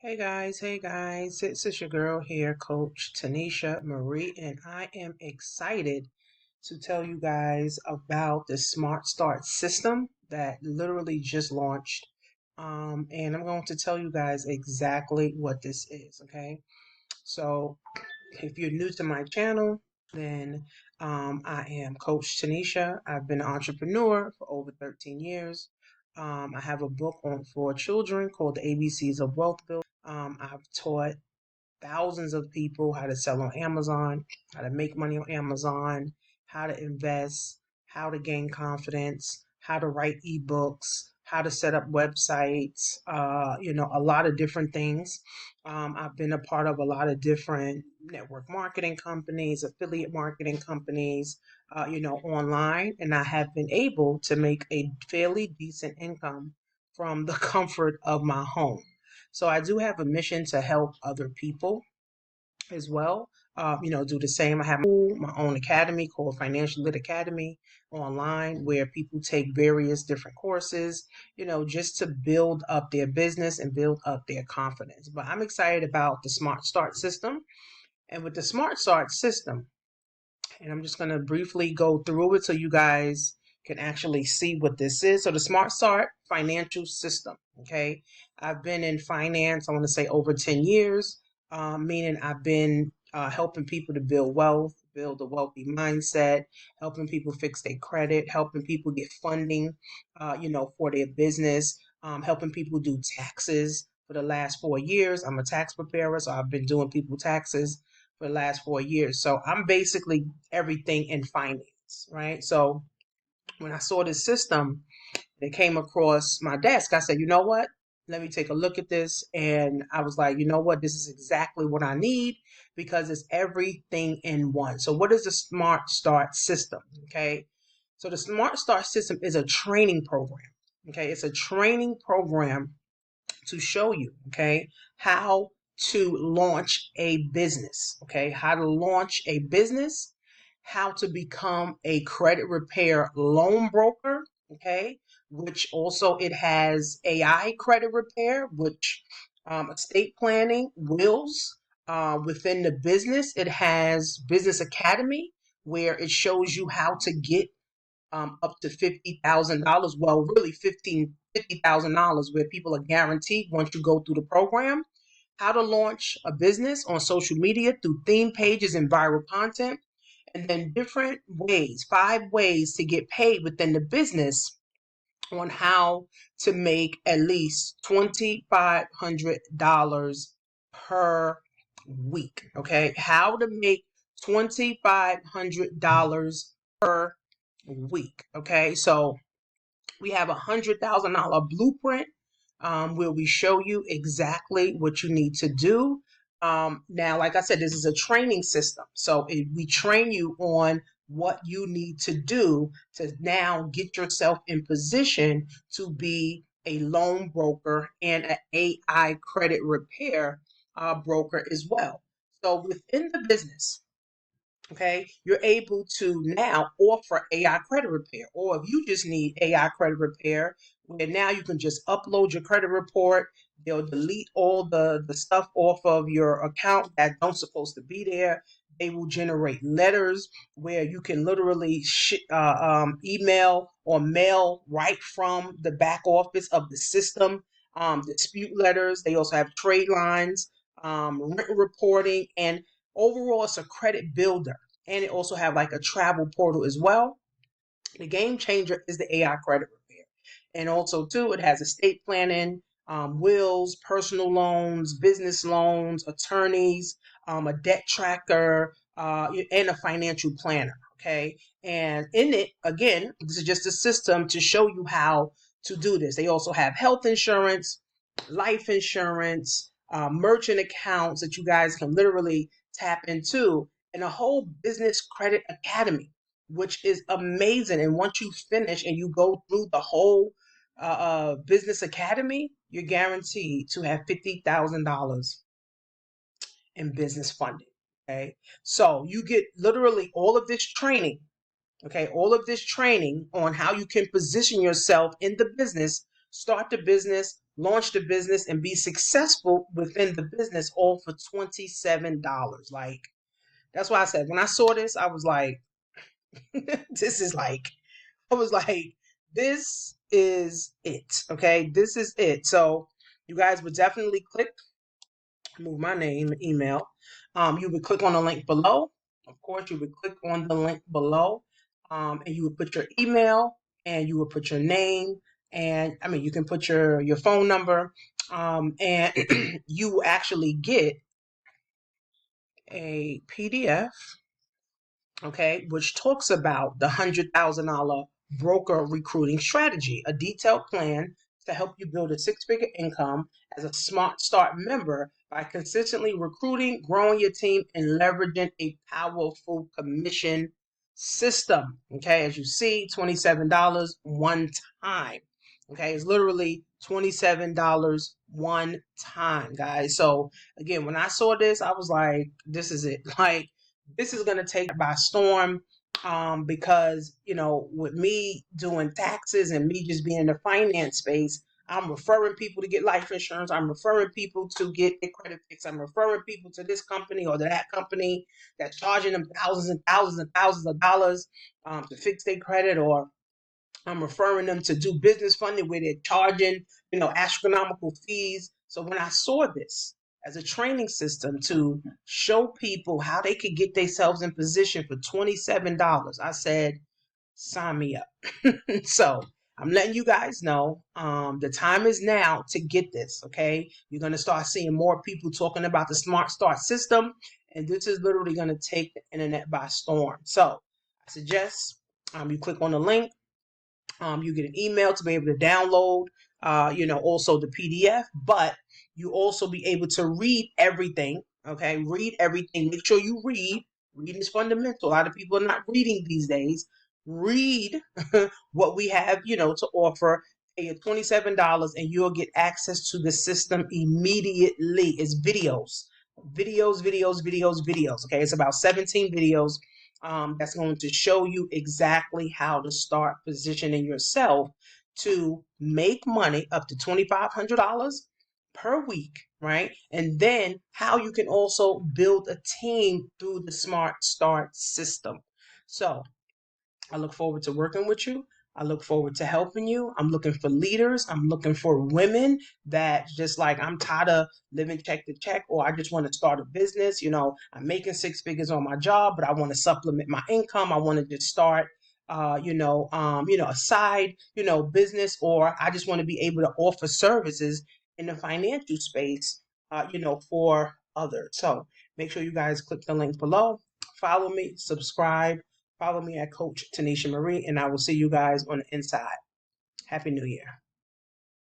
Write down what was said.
Hey guys, it's your girl here, Coach Tanisha Marie, and I am excited to tell you guys about the Smart Start system that literally just launched. And I'm going to tell you guys exactly what this is, okay? So, if you're new to my channel, then I am Coach Tanisha. I've been an entrepreneur for over 13 years. I have a book on for children called The ABCs of Wealth Building. I've taught thousands of people how to sell on Amazon, how to make money on Amazon, how to invest, how to gain confidence, how to write ebooks, how to set up websites, a lot of different things. I've been a part of a lot of different network marketing companies, affiliate marketing companies, online, and I have been able to make a fairly decent income from the comfort of my home. So I do have a mission to help other people as well. Do the same. I have my own academy called Financial Lit Academy online where people take various different courses, just to build up their business and build up their confidence. But I'm excited about the Smart Start system. And with the Smart Start system, and I'm just going to briefly go through it so you guys can actually see what this is. So the Smart Start financial system, okay? I've been in finance, I want to say over 10 years, meaning I've been helping people to build wealth, build a wealthy mindset, helping people fix their credit, helping people get funding, for their business, helping people do taxes. For the last 4 years, I'm a tax preparer, so I've been doing people taxes for the last 4 years. So I'm basically everything in finance, right? So when I saw this system that came across my desk, I said, you know what? Let me take a look at this. And I was like, you know what? This is exactly what I need because it's everything in one. So, what is the Smart Start system? Okay. So, the Smart Start system is a training program. Okay. It's a training program to show you, okay, how to launch a business, okay, how to launch a business, how to become a credit repair loan broker, okay, which also it has AI credit repair, which estate planning, wills. Within the business, it has Business Academy, where it shows you how to get up to $50,000. Well, really $50,000, where people are guaranteed once you go through the program. How to launch a business on social media through theme pages and viral content, and then different ways, 5 ways to get paid within the business on how to make at least $2,500 per week. Okay, how to make $2,500 per week. Okay, so we have $100,000 blueprint where we show you exactly what you need to do. Now, like I said, this is a training system. So we train you on what you need to do to now get yourself in position to be a loan broker and an AI credit repair broker as well. So within the business, okay, you're able to now offer AI credit repair. Or if you just need AI credit repair, where now you can just upload your credit report, they'll delete all the stuff off of your account that don't supposed to be there. They will generate letters where you can literally email or mail right from the back office of the system. Dispute letters. They also have trade lines, rent reporting, and overall it's a credit builder, and it also have like a travel portal as well. The game changer is the AI credit repair, and also too it has estate planning, wills, personal loans, business loans, attorneys, a debt tracker, and a financial planner. Okay, and in it again, this is just a system to show you how to do this. They also have health insurance, life insurance, merchant accounts that you guys can literally tap into, and a whole business credit academy, which is amazing. And once you finish and you go through the whole business academy, you're guaranteed to have $50,000 in business funding. Okay, so you get literally all of this training. Okay, all of this training on how you can position yourself in the business, start the business, launch the business, and be successful within the business, all for $27. Like, that's why I said, when I saw this, I was like, this is like, I was like, this is it. Okay. This is it. So you guys would definitely click, move my name, email. You would click on the link below. Of course, you would click on the link below, and you would put your email, and you would put your name, and I mean, you can put your phone number, and you will actually get a PDF, okay, which talks about the $100,000 broker recruiting strategy, a detailed plan to help you build a six-figure income as a Smart Start member by consistently recruiting, growing your team, and leveraging a powerful commission system. Okay, as you see, $27 one time. Okay, it's literally $27 one time, guys. So again, when I saw this, I was like, this is it. Like, this is going to take by storm, because with me doing taxes and me just being in the finance space, I'm referring people to get life insurance, I'm referring people to get their credit fixed, I'm referring people to this company or to that company that's charging them thousands and thousands and thousands of dollars, to fix their credit, or I'm referring them to do business funding where they're charging, astronomical fees. So when I saw this as a training system to show people how they could get themselves in position for $27, I said, sign me up. So I'm letting you guys know, the time is now to get this. Okay, you're going to start seeing more people talking about the Smart Start system, and this is literally going to take the internet by storm. So I suggest, you click on the link. You get an email to be able to download, also the PDF, but you also be able to read everything. Okay, read everything. Make sure you read. Reading is fundamental. A lot of people are not reading these days. Read what we have, to offer. Pay your $27, and you'll get access to the system immediately. It's videos. Okay, it's about 17 videos, that's going to show you exactly how to start positioning yourself to make money up to $2,500 per week, right? And then how you can also build a team through the Smart Start system. So I look forward to working with you. I look forward to helping you. I'm looking for leaders. I'm looking for women that just like, I'm tired of living check to check, or I just want to start a business. I'm making six figures on my job, but I want to supplement my income. I want to just start, a side, business, or I just want to be able to offer services in the financial space, for others. So make sure you guys click the link below. Follow me, subscribe. Follow me at Coach Tanisha Marie, and I will see you guys on the inside. Happy New Year.